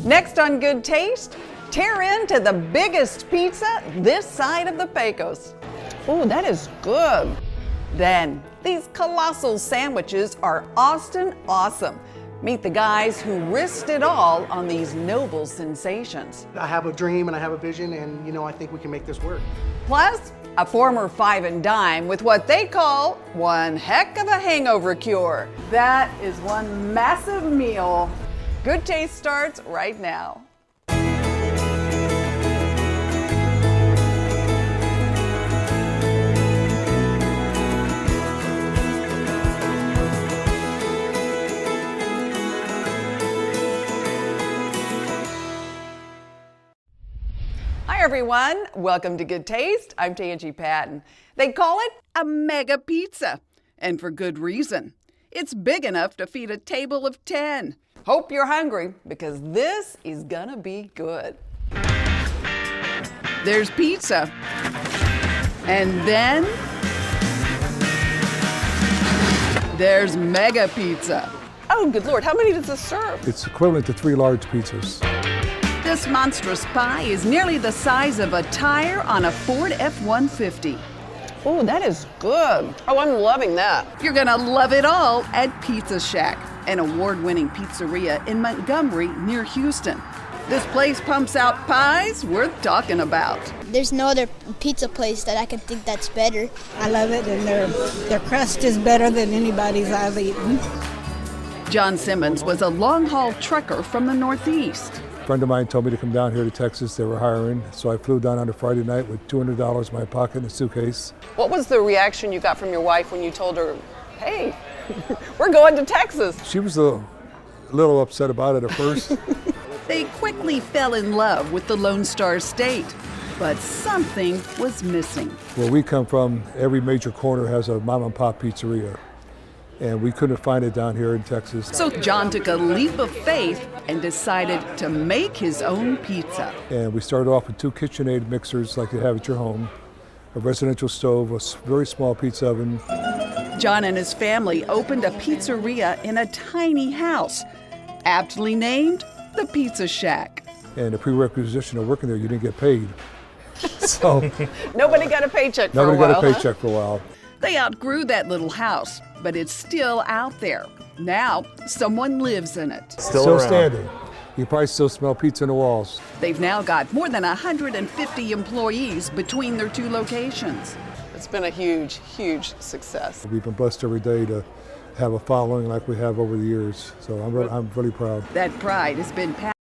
Next on Good Taste, tear into the biggest pizza this side of the Pecos. Ooh, that is good. Then, these colossal sandwiches are Austin awesome. Meet the guys who risked it all on these noble sensations. I have a dream and I have a vision, and I think we can make this work. Plus, a former five and dime with what they call one heck of a hangover cure. That is one massive meal. Good Taste starts right now. Hi everyone, welcome to Good Taste. I'm Tanji Patton. They call it a mega pizza, and for good reason. It's big enough to feed a table of 10. Hope you're hungry, because this is gonna be good. There's pizza, and then there's mega pizza. Oh, good Lord, how many does this serve? It's equivalent to 3 large pizzas. This monstrous pie is nearly the size of a tire on a Ford F-150. Oh, that is good. Oh, I'm loving that. You're gonna love it all at Pizza Shack, an award-winning pizzeria in Montgomery near Houston. This place pumps out pies worth talking about. There's no other pizza place that I can think that's better. I love it, and their crust is better than anybody's I've eaten. John Simmons was a long-haul trucker from the Northeast. A friend of mine told me to come down here to Texas. They were hiring, so I flew down on a Friday night with $200 in my pocket in a suitcase. What was the reaction you got from your wife when you told her, hey, we're going to Texas? She was a little upset about it at first. They quickly fell in love with the Lone Star State, but something was missing. Where we come from, every major corner has a mom and pop pizzeria, and we couldn't find it down here in Texas. So John took a leap of faith and decided to make his own pizza. And we started off with 2 KitchenAid mixers like you have at your home, a residential stove, a very small pizza oven. John and his family opened a pizzeria in a tiny house, aptly named the Pizza Shack. And the prerequisition of working there, you didn't get paid. So Nobody got a paycheck for a while. nobody got a paycheck for a while. They outgrew that little house, but it's still out there. Now, someone lives in it. Still standing. You probably still smell pizza in the walls. They've now got more than 150 employees between their 2 locations. It's been a huge, huge success. We've been blessed every day to have a following like we have over the years. So I'm really proud. That pride has been passed.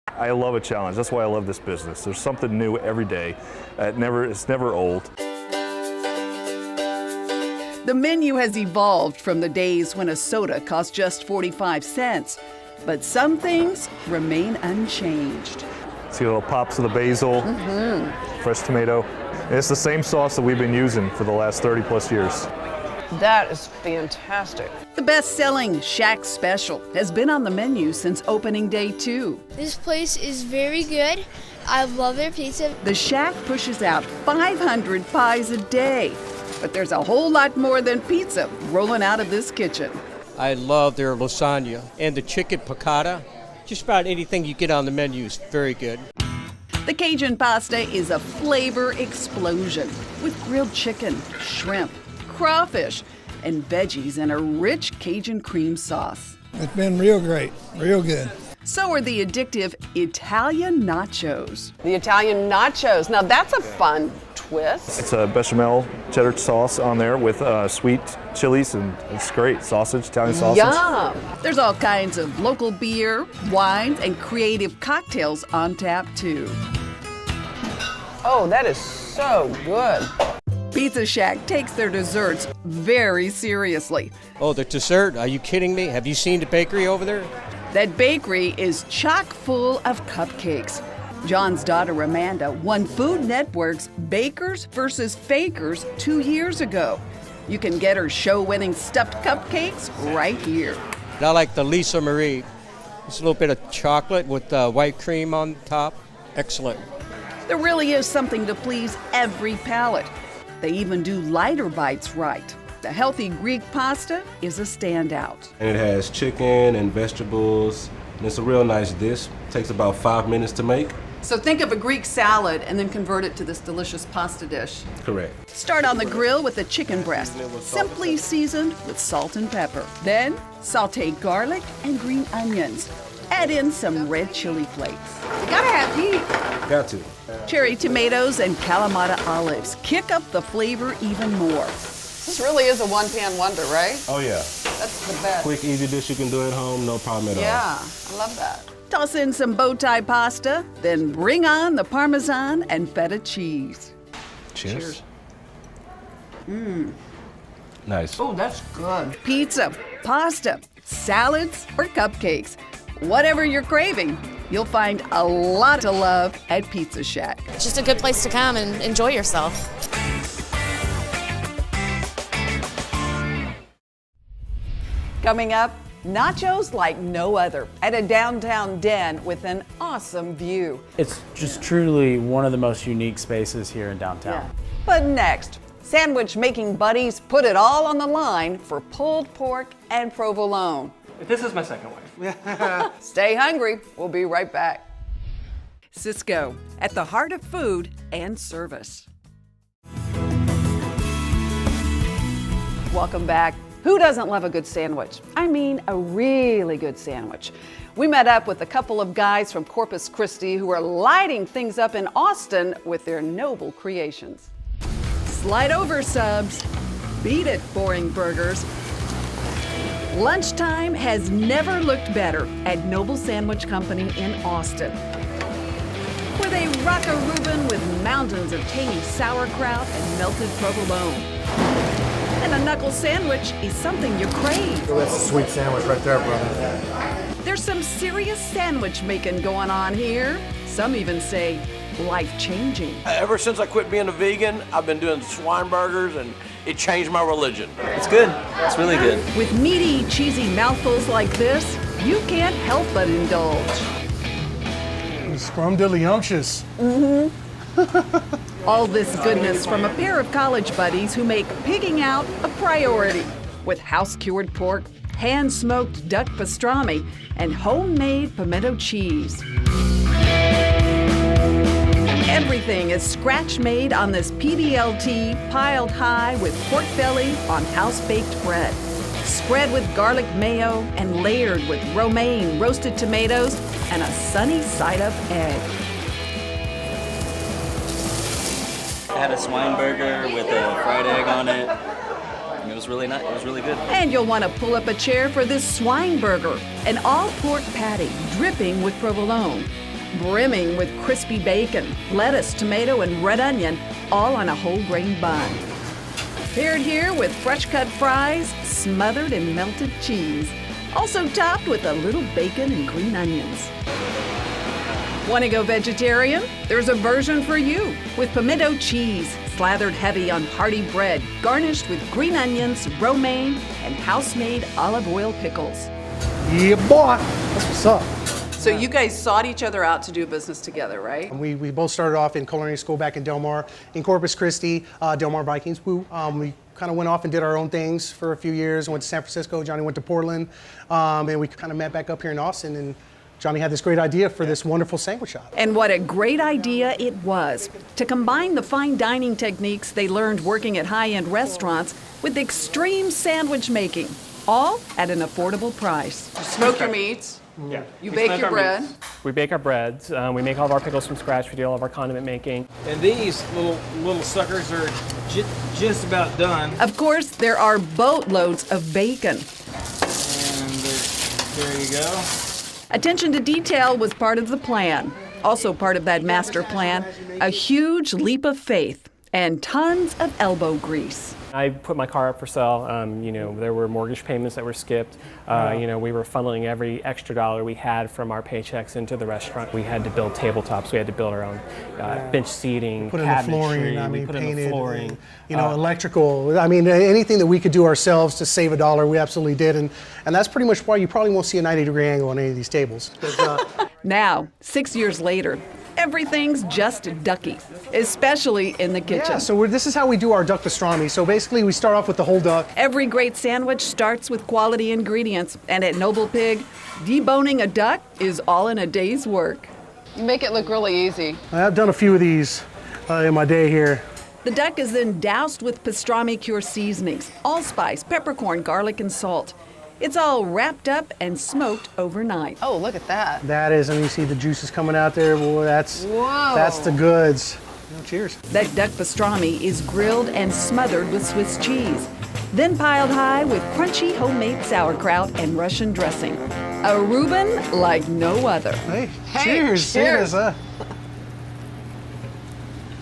I love a challenge. That's why I love this business. There's something new every day. It's never old. The menu has evolved from the days when a soda cost just 45 cents, but some things remain unchanged. See little pops of the basil, fresh tomato. And it's the same sauce that we've been using for the last 30 plus years. That is fantastic. The best-selling Shack Special has been on the menu since opening day 2. This place is very good. I love their pizza. The Shack pushes out 500 pies a day, but there's a whole lot more than pizza rolling out of this kitchen. I love their lasagna and the chicken piccata. Just about anything you get on the menu is very good. The Cajun pasta is a flavor explosion with grilled chicken, shrimp, crawfish, and veggies in a rich Cajun cream sauce. It's been real great, real good. So are the addictive Italian Nachos. The Italian Nachos, now that's a fun twist. It's a bechamel cheddar sauce on there with sweet chilies, and it's great. Sausage, Italian sausage. Yum! There's all kinds of local beer, wines, and creative cocktails on tap too. Oh, that is so good. Pizza Shack takes their desserts very seriously. Oh, the dessert? Are you kidding me? Have you seen the bakery over there? That bakery is chock full of cupcakes. John's daughter Amanda won Food Network's Bakers vs. Fakers 2 years ago. You can get her show-winning stuffed cupcakes right here. I like the Lisa Marie. It's a little bit of chocolate with white cream on top. Excellent. There really is something to please every palate. They even do lighter bites right. The healthy Greek pasta is a standout. And it has chicken and vegetables, and it's a real nice dish. It takes about 5 minutes to make. So think of a Greek salad and then convert it to this delicious pasta dish. Correct. Start on the grill with the chicken breast, simply seasoned with salt and pepper. Then saute garlic and green onions. Add in some red chili flakes. You gotta have heat. Got to. Cherry tomatoes and Kalamata olives kick up the flavor even more. This really is a one-pan wonder, right? Oh yeah. That's the best. Quick, easy dish you can do at home, no problem at all. Yeah, I love that. Toss in some bow tie pasta, then bring on the Parmesan and feta cheese. Cheers. Mmm. Nice. Oh, that's good. Pizza, pasta, salads, or cupcakes. Whatever you're craving, you'll find a lot to love at Pizza Shack. It's just a good place to come and enjoy yourself. Coming up, nachos like no other at a downtown den with an awesome view. It's just truly one of the most unique spaces here in downtown. Yeah. But next, sandwich making buddies put it all on the line for pulled pork and provolone. This is my second wife. Stay hungry. We'll be right back. Cisco, at the heart of food and service. Welcome back. Who doesn't love a good sandwich? I mean, a really good sandwich. We met up with a couple of guys from Corpus Christi who are lighting things up in Austin with their noble creations. Slide over, subs. Beat it, boring burgers. Lunchtime has never looked better at Noble Sandwich Company in Austin, where they rock a Reuben with mountains of tangy sauerkraut and melted provolone. And a knuckle sandwich is something you crave. Oh, that's a sweet sandwich right there, brother. There's some serious sandwich making going on here. Some even say life-changing. Ever since I quit being a vegan, I've been doing swine burgers, and it changed my religion. It's good. It's really good. With meaty, cheesy mouthfuls like this, you can't help but indulge. Scrumdiddlyumptious. All this goodness from a pair of college buddies who make pigging out a priority with house-cured pork, hand-smoked duck pastrami, and homemade pimento cheese. Everything is scratch-made on this PBLT piled high with pork belly on house-baked bread, spread with garlic mayo and layered with romaine, roasted tomatoes, and a sunny side-up egg. I had a swine burger with a fried egg on it. And it was really nice. It was really good. And you'll want to pull up a chair for this swine burger, an all-pork patty dripping with provolone, brimming with crispy bacon, lettuce, tomato, and red onion, all on a whole grain bun. Paired here with fresh-cut fries, smothered in melted cheese, also topped with a little bacon and green onions. Want to go vegetarian? There's a version for you with pimento cheese, slathered heavy on hearty bread, garnished with green onions, romaine, and house-made olive oil pickles. Yeah, boy. That's what's up. So you guys sought each other out to do business together, right? We both started off in culinary school back in Del Mar, in Corpus Christi, Del Mar Vikings. We kind of went off and did our own things for a few years. Went to San Francisco. Johnny went to Portland, and we kind of met back up here in Austin. And Johnny had this great idea for this wonderful sandwich shop. And what a great idea it was to combine the fine dining techniques they learned working at high-end restaurants with extreme sandwich making, all at an affordable price. You smoke your meats. Yeah. You bake your bread. We bake our breads. We make all of our pickles from scratch. We do all of our condiment making. And these little suckers are just about done. Of course, there are boatloads of bacon. And there you go. Attention to detail was part of the plan. Also part of that master plan, a huge leap of faith and tons of elbow grease. I put my car up for sale. There were mortgage payments that were skipped. We were funneling every extra dollar we had from our paychecks into the restaurant. We had to build tabletops. We had to build our own bench seating, put in the flooring, put painted, in the flooring. Electrical. I mean, anything that we could do ourselves to save $1, we absolutely did. And that's pretty much why you probably won't see a 90-degree angle on any of these tables. Now, 6 years later, Everything's just ducky, especially in the kitchen. Yeah, so this is how we do our duck pastrami. So basically we start off with the whole duck. Every great sandwich starts with quality ingredients, and at Noble Pig, deboning a duck is all in a day's work. You make it look really easy. I've done a few of these in my day here. The duck is then doused with pastrami cure seasonings, allspice, peppercorn, garlic, and salt. It's all wrapped up and smoked overnight. Oh, look at that. That is, and you see the juices coming out there. Boy, that's the goods. Oh, cheers. That duck pastrami is grilled and smothered with Swiss cheese, then piled high with crunchy homemade sauerkraut and Russian dressing. A Reuben like no other. Hey, cheers. Cheers.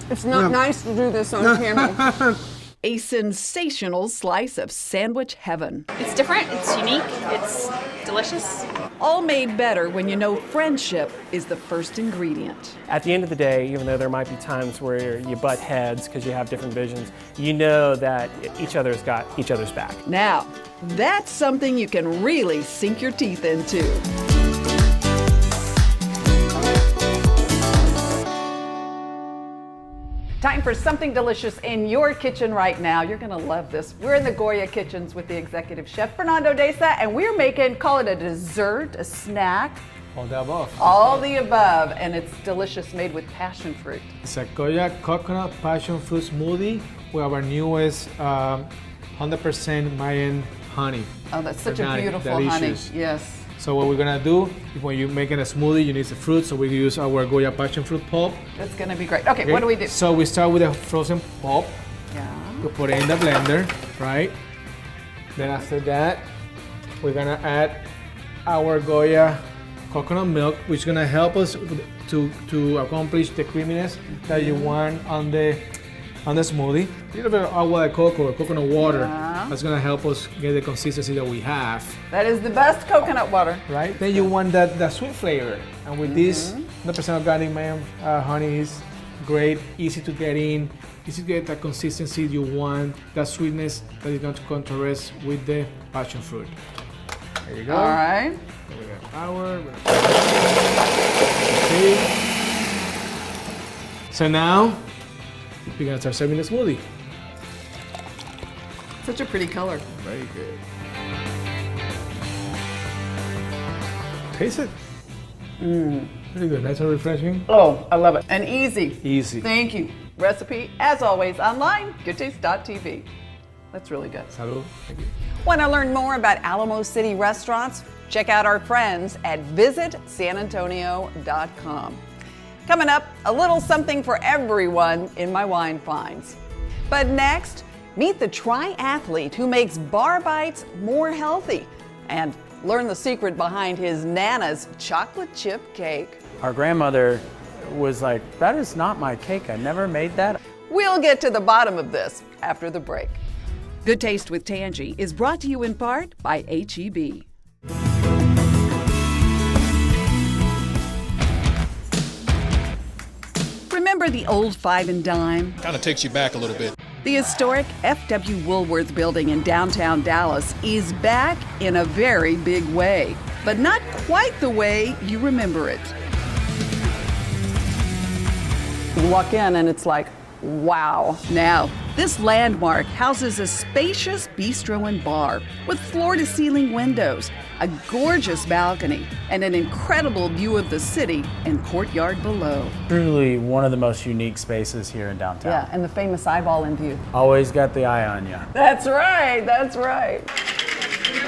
It's not nice to do this on camera. A sensational slice of sandwich heaven. It's different, it's unique, it's delicious. All made better when you know friendship is the first ingredient. At the end of the day, even though there might be times where you butt heads because you have different visions, you know that each other's got each other's back. Now, that's something you can really sink your teeth into. Time for something delicious in your kitchen right now. You're gonna love this. We're in the Goya Kitchens with the executive chef, Fernando Deza, and we're making, call it a dessert, a snack. All the above. All the above, and it's delicious, made with passion fruit. It's a Goya coconut passion fruit smoothie with our newest 100% Mayan honey. Oh, that's such a Organic, beautiful delicious. honey, yes. So what we're gonna do, when you're making a smoothie, you need the fruit, so we use our Goya passion fruit pulp. That's gonna be great. Okay, what do we do? So we start with the frozen pulp. Yeah. We put it in the blender, right? Then after that, we're gonna add our Goya coconut milk, which is gonna help us to accomplish the creaminess that you want on the smoothie. A little bit of agua de coco or coconut water. That's gonna help us get the consistency that we have. That is the best coconut water. Right? Then you want that sweet flavor. And with this 100% organic Mayan honey is great, easy to get in, easy to get that consistency you want, that sweetness that is going to contrast with the passion fruit. There you go. All right. We got our. Okay. So now we're gonna start serving the smoothie. Such a pretty color. Very good. Taste it. Pretty good. Nice and refreshing. Oh, I love it. And easy. Easy. Thank you. Recipe, as always, online, goodtaste.tv. That's really good. Salud. Thank you. Want to learn more about Alamo City restaurants? Check out our friends at visitsanantonio.com. Coming up, a little something for everyone in my wine finds. But next, meet the triathlete who makes bar bites more healthy and learn the secret behind his Nana's chocolate chip cake. Our grandmother was like, that is not my cake. I never made that. We'll get to the bottom of this after the break. Good Taste with Tanji is brought to you in part by H-E-B. Remember the old 5 and Dime? Kind of takes you back a little bit. The historic F.W. Woolworth building in downtown Dallas is back in a very big way, but not quite the way you remember it. You walk in and it's like, wow. Now, this landmark houses a spacious bistro and bar with floor-to-ceiling windows, a gorgeous balcony, and an incredible view of the city and courtyard below. Truly one of the most unique spaces here in downtown. Yeah, and the famous eyeball in view. Always got the eye on you. That's right, that's right.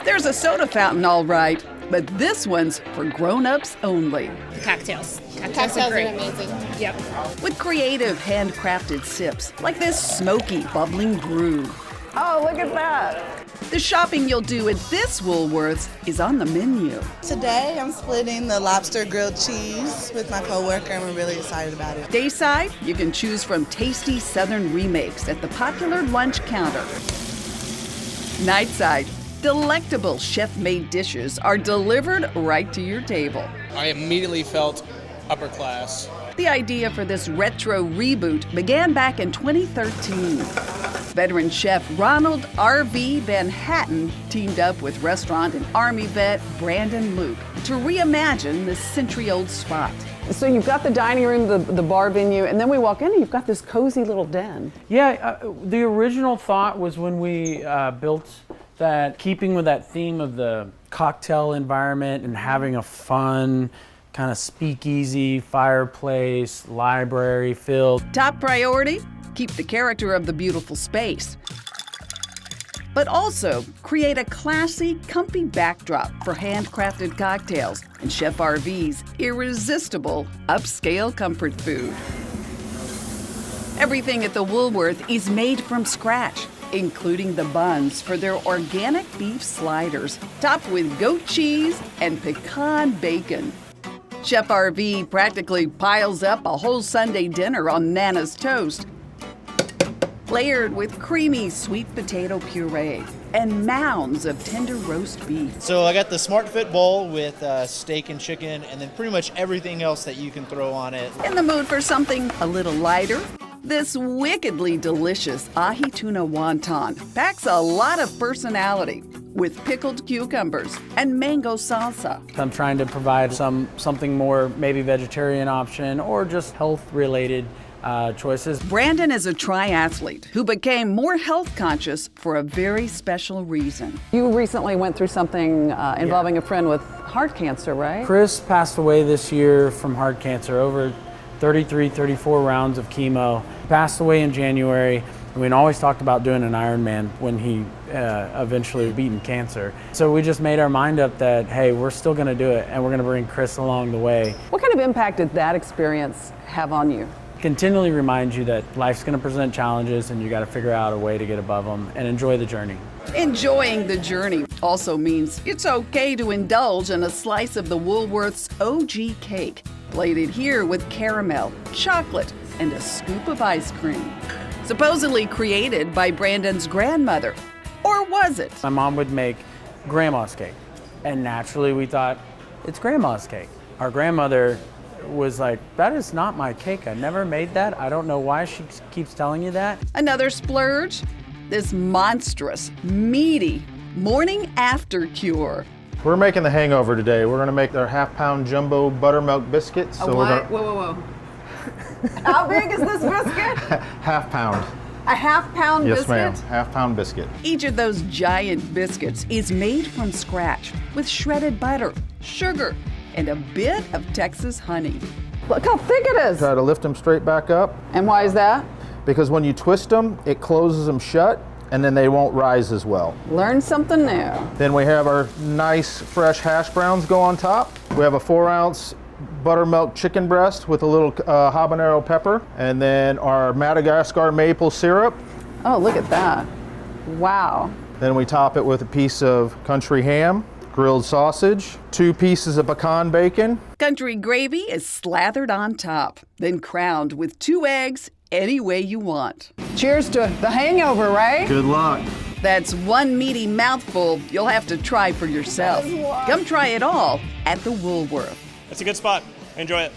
There's a soda fountain, all right, but this one's for grown-ups only. Cocktails. Cocktails are great. Amazing. Yep. With creative handcrafted sips like this smoky, bubbling brew. Oh, look at that. The shopping you'll do at this Woolworths is on the menu. Today I'm splitting the lobster grilled cheese with my coworker and we're really excited about it. Dayside, you can choose from tasty Southern remakes at the popular lunch counter. Nightside, delectable chef-made dishes are delivered right to your table. I immediately felt upper class. The idea for this retro reboot began back in 2013. Veteran chef Ronald R.V. Van Hatten teamed up with restaurant and Army vet Brandon Luke to reimagine this century-old spot. So you've got the dining room, the bar venue, and then we walk in and you've got this cozy little den. Yeah, the original thought was when we built that, keeping with that theme of the cocktail environment and having a fun kind of speakeasy, fireplace, library feel. Top priority, keep the character of the beautiful space, but also create a classy, comfy backdrop for handcrafted cocktails and Chef RV's irresistible upscale comfort food. Everything at the Woolworth is made from scratch, including the buns for their organic beef sliders, topped with goat cheese and pecan bacon. Chef RV practically piles up a whole Sunday dinner on Nana's toast, layered with creamy sweet potato puree and mounds of tender roast beef. So I got the Smart Fit bowl with steak and chicken, and then pretty much everything else that you can throw on it. In the mood for something a little lighter? This wickedly delicious Ahi Tuna Wonton packs a lot of personality with pickled cucumbers and mango salsa. I'm trying to provide something more, maybe vegetarian option or just health-related choices. Brandon is a triathlete who became more health conscious for a very special reason. You recently went through something involving a friend with heart cancer, right? Chris passed away this year from heart cancer, over 33, 34 rounds of chemo. Passed away in January. We'd always talked about doing an Ironman when he eventually beaten cancer. So we just made our mind up that, hey, we're still gonna do it and we're gonna bring Chris along the way. What kind of impact did that experience have on you? Continually remind you that life's gonna present challenges and you gotta figure out a way to get above them and enjoy the journey. Enjoying the journey also means it's okay to indulge in a slice of the Woolworth's OG cake, plated here with caramel, chocolate, and a scoop of ice cream. Supposedly created by Brandon's grandmother. Or was it? My mom would make grandma's cake, and naturally we thought, it's grandma's cake. Our grandmother was like, that is not my cake. I never made that. I don't know why she keeps telling you that. Another splurge? This monstrous, meaty morning after cure. We're making the hangover today. We're gonna make our half-pound jumbo buttermilk biscuits. So whoa. How big is this biscuit? Half pound. A half-pound biscuit? Yes, ma'am. Half-pound biscuit. Each of those giant biscuits is made from scratch with shredded butter, sugar, and a bit of Texas honey. Look how thick it is. Try to lift them straight back up. And why is that? Because when you twist them, it closes them shut, and then they won't rise as well. Learn something new. Then we have our nice fresh hash browns go on top. We have a 4-ounce buttermilk chicken breast with a little habanero pepper, and then our Madagascar maple syrup. Oh, look at that. Wow. Then we top it with a piece of country ham, grilled sausage, 2 pieces of pecan bacon. Country gravy is slathered on top, then crowned with 2 eggs any way you want. Cheers to the hangover, right? Good luck. That's one meaty mouthful you'll have to try for yourself. Come try it all at the Woolworth. It's a good spot. Enjoy it.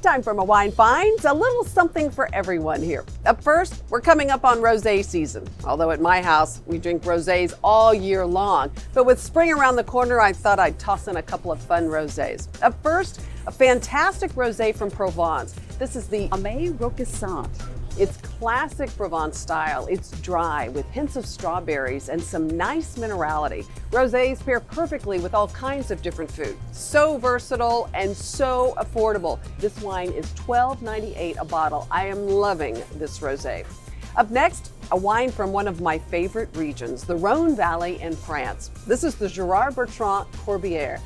Time for my wine finds, a little something for everyone here. Up first, we're coming up on rosé season. Although at my house, we drink rosés all year long. But with spring around the corner, I thought I'd toss in a couple of fun rosés. Up first, a fantastic rosé from Provence. This is the Amé Roquissant. It's classic Provence style. It's dry with hints of strawberries and some nice minerality. Rosés pair perfectly with all kinds of different food. So versatile and so affordable. This wine is $12.98 a bottle. I am loving this rosé. Up next, a wine from one of my favorite regions, the Rhone Valley in France. This is the Gerard Bertrand Corbière,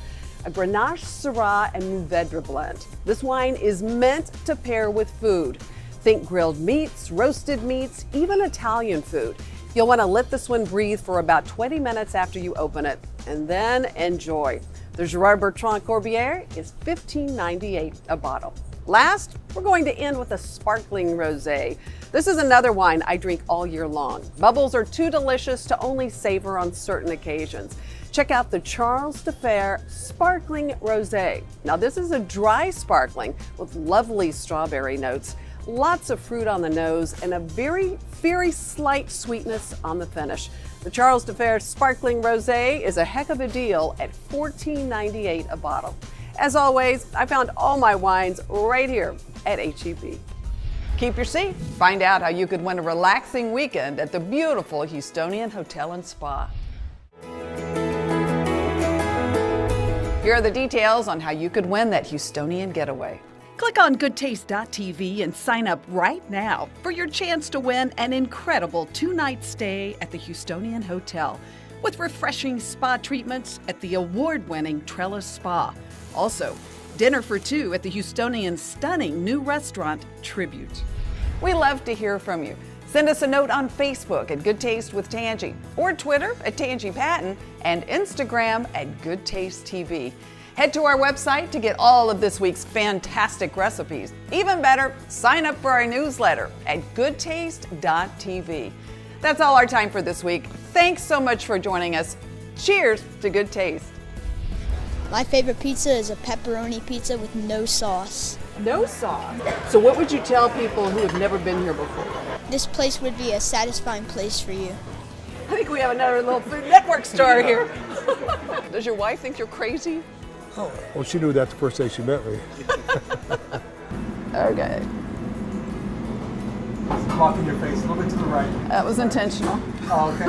a Grenache, Syrah, and Mourvedre blend. This wine is meant to pair with food. Think grilled meats, roasted meats, even Italian food. You'll want to let this one breathe for about 20 minutes after you open it, and then enjoy. The Gerard Bertrand Corbière is $15.98 a bottle. Last, we're going to end with a sparkling rosé. This is another wine I drink all year long. Bubbles are too delicious to only savor on certain occasions. Check out the Charles de Fer Sparkling Rosé. Now this is a dry sparkling with lovely strawberry notes. Lots of fruit on the nose and a very, very slight sweetness on the finish. The Charles de Fer Sparkling Rosé is a heck of a deal at $14.98 a bottle. As always, I found all my wines right here at H-E-B. Keep your seat. Find out how you could win a relaxing weekend at the beautiful Houstonian Hotel and Spa. Here are the details on how you could win that Houstonian getaway. Click on Goodtaste.tv and sign up right now for your chance to win an incredible 2-night stay at the Houstonian Hotel with refreshing spa treatments at the award-winning Trellis Spa. Also, dinner for two at the Houstonian's stunning new restaurant, Tribute. We love to hear from you. Send us a note on Facebook at Good Taste with Tanji, or Twitter at Tanji Patton, and Instagram at Good Taste TV. Head to our website to get all of this week's fantastic recipes. Even better, sign up for our newsletter at goodtaste.tv. That's all our time for this week. Thanks so much for joining us. Cheers to good taste. My favorite pizza is a pepperoni pizza with no sauce. No sauce? So what would you tell people who have never been here before? This place would be a satisfying place for you. I think we have another little Food Network star here. Does your wife think you're crazy? Oh, well, she knew that the first day she met me. Okay. Walk in your face, a little bit to the right. That was intentional. Oh, okay.